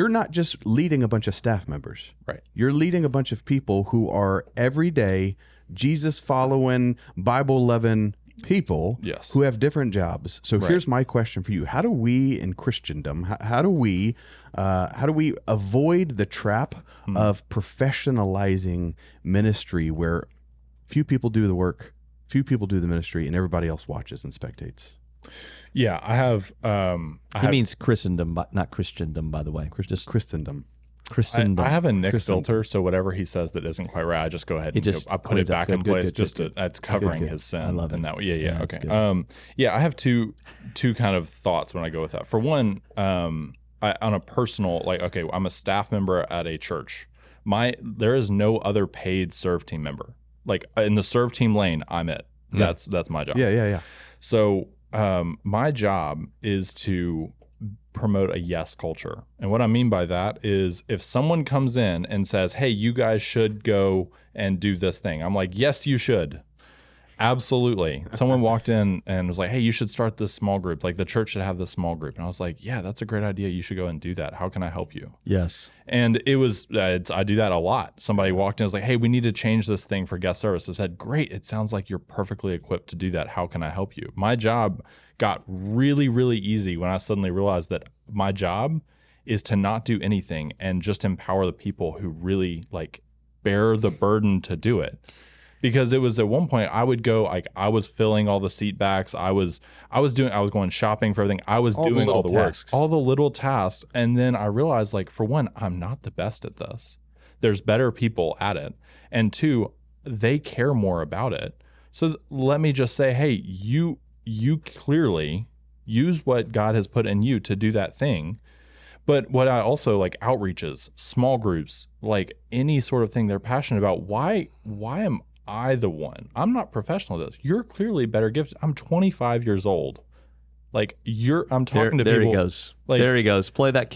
you're not just leading a bunch of staff members. Right. You're leading a bunch of people who are everyday Jesus following, Bible loving people who have different jobs. So here's my question for you. How do we in Christendom, how do we avoid the trap of professionalizing ministry where few people do the work, few people do the ministry, and everybody else watches and spectates? Yeah, I have. He means Christendom, but not Christendom, by the way. Just Christendom. Christendom. I have a Nick filter, so whatever he says that isn't quite right, I just go ahead and I put it back in place. It's covering his sin. I love it. That way. Yeah, okay. I have two kind of thoughts when I go with that. For one, on a personal, I'm a staff member at a church. There is no other paid serve team member. Like in the serve team lane, I'm it. That's my job. Yeah. So my job is to promote a yes culture. And what I mean by that is if someone comes in and says, hey, you guys should go and do this thing, I'm like, yes, you should. Absolutely. Someone walked in and was like, hey, you should start this small group. Like the church should have this small group. And I was like, yeah, that's a great idea. You should go and do that. How can I help you? Yes. And it was, I do that a lot. Somebody walked in and was like, hey, we need to change this thing for guest service. I said, great. It sounds like you're perfectly equipped to do that. How can I help you? My job got really, really easy when I suddenly realized that my job is to not do anything and just empower the people who really bear the burden to do it. Because it was at one point I would go, I was filling all the seat backs. I was going shopping for everything. I was doing all the work, all the little tasks. And then I realized, for one, I'm not the best at this. There's better people at it. And two, they care more about it. So let me just say, hey, you clearly use what God has put in you to do that thing. But what I also outreaches, small groups, any sort of thing they're passionate about. Why am I the one? I'm not professional at this. You're clearly better gifted. I'm 25 years old. I'm talking to people. There he goes. There he goes. Play that kid.